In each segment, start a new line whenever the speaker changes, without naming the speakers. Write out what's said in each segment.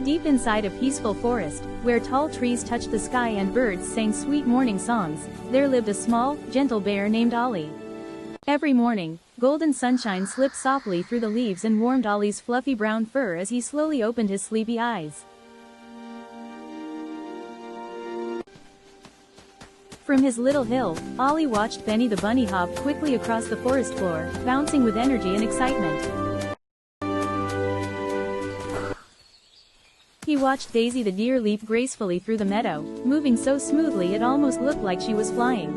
Deep inside a peaceful forest, where tall trees touched the sky and birds sang sweet morning songs, there lived a small, gentle bear named Ollie. Every morning, golden sunshine slipped softly through the leaves and warmed Ollie's fluffy brown fur as he slowly opened his sleepy eyes. From his little hill, Ollie watched Benny the bunny hop quickly across the forest floor, bouncing with energy and excitement. He watched Daisy the deer leap gracefully through the meadow, moving so smoothly it almost looked like she was flying.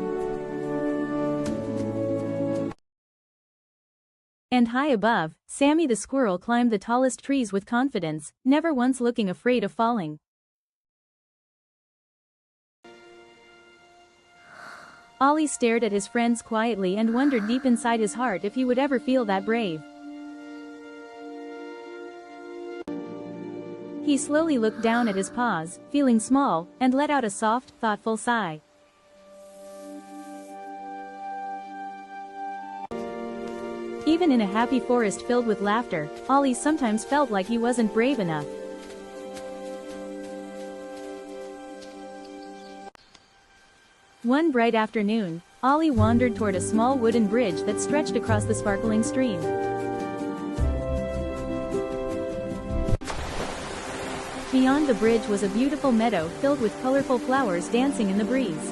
And high above, Sammy the squirrel climbed the tallest trees with confidence, never once looking afraid of falling. Ollie stared at his friends quietly and wondered deep inside his heart if he would ever feel that brave. He slowly looked down at his paws, feeling small, and let out a soft, thoughtful sigh. Even in a happy forest filled with laughter, Ollie sometimes felt like he wasn't brave enough. One bright afternoon, Ollie wandered toward a small wooden bridge that stretched across the sparkling stream. Beyond the bridge was a beautiful meadow filled with colorful flowers dancing in the breeze.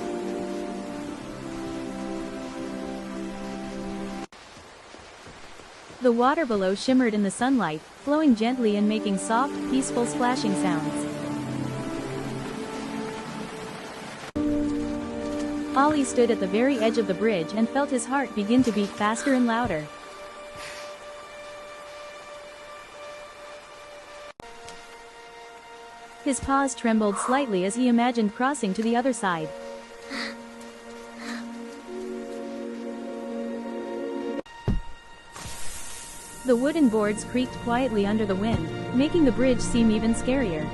The water below shimmered in the sunlight, flowing gently and making soft, peaceful splashing sounds. Ollie stood at the very edge of the bridge and felt his heart begin to beat faster and louder. His paws trembled slightly as he imagined crossing to the other side. The wooden boards creaked quietly under the wind, making the bridge seem even scarier.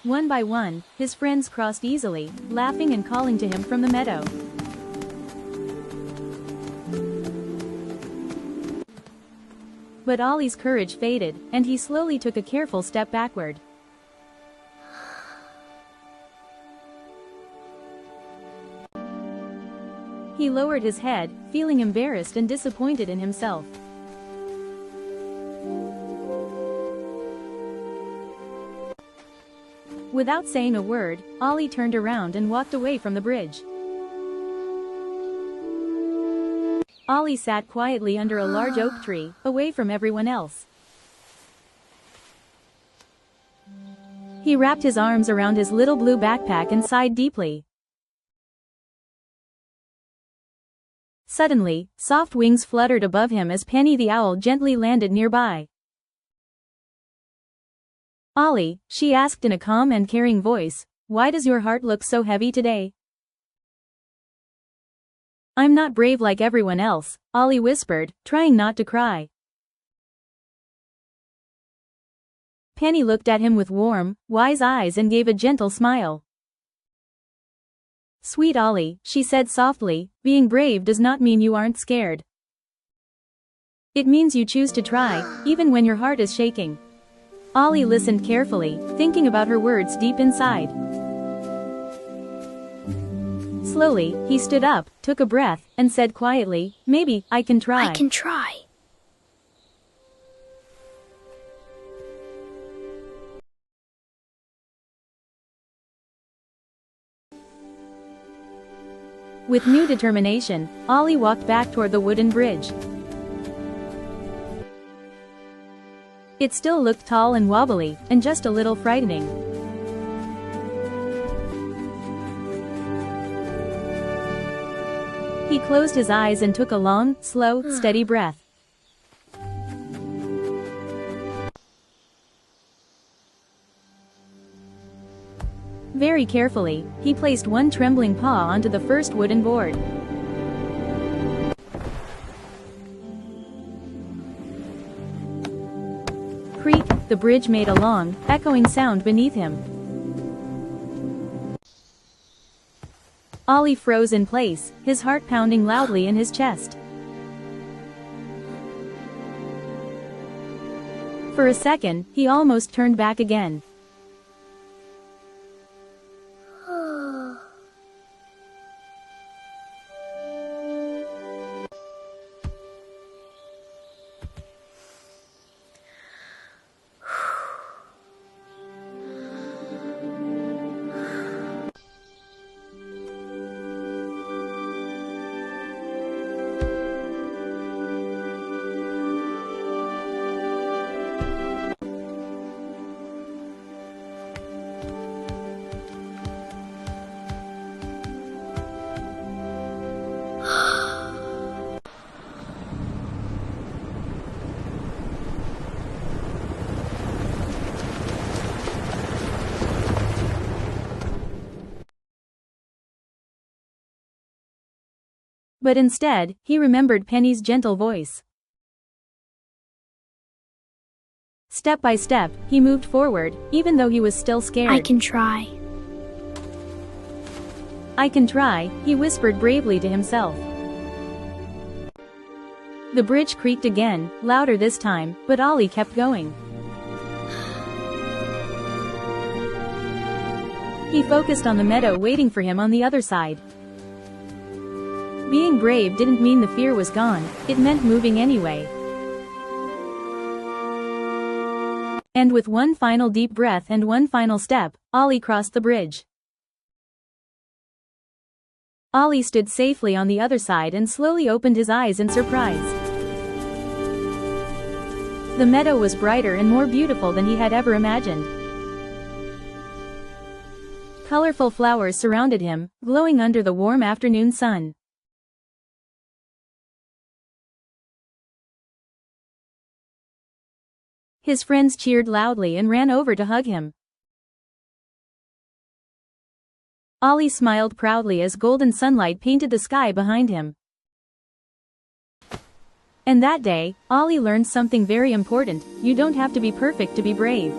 One by one, his friends crossed easily, laughing and calling to him from the meadow. But Ollie's courage faded, and he slowly took a careful step backward. He lowered his head, feeling embarrassed and disappointed in himself. Without saying a word, Ollie turned around and walked away from the bridge. Ollie sat quietly under a large oak tree, away from everyone else. He wrapped his arms around his little blue backpack and sighed deeply. Suddenly, soft wings fluttered above him as Penny the owl gently landed nearby. "Ollie," she asked in a calm and caring voice, "why does your heart look so heavy today?" "I'm not brave like everyone else," Ollie whispered, trying not to cry. Penny looked at him with warm, wise eyes and gave a gentle smile. "Sweet Ollie," she said softly, "being brave does not mean you aren't scared. It means you choose to try, even when your heart is shaking." Ollie listened carefully, thinking about her words deep inside. Slowly, he stood up, took a breath, and said quietly, "Maybe I can try."
I can try.
With new determination, Ollie walked back toward the wooden bridge. It still looked tall and wobbly, and just a little frightening. He closed his eyes and took a long, slow, steady breath. Very carefully, he placed one trembling paw onto the first wooden board. Creak, the bridge made a long, echoing sound beneath him. Ollie froze in place, his heart pounding loudly in his chest. For a second, he almost turned back again. But instead, he remembered Penny's gentle voice. Step by step, he moved forward, even though he was still scared.
I can try.
I can try, he whispered bravely to himself. The bridge creaked again, louder this time, but Ollie kept going. He focused on the meadow waiting for him on the other side. Being brave didn't mean the fear was gone, it meant moving anyway. And with one final deep breath and one final step, Ollie crossed the bridge. Ollie stood safely on the other side and slowly opened his eyes in surprise. The meadow was brighter and more beautiful than he had ever imagined. Colorful flowers surrounded him, glowing under the warm afternoon sun. His friends cheered loudly and ran over to hug him. Ollie smiled proudly as golden sunlight painted the sky behind him. And that day, Ollie learned something very important: you don't have to be perfect to be brave.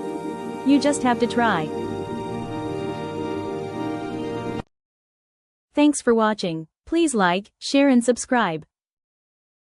You just have to try. Thanks for watching. Please like, share and subscribe.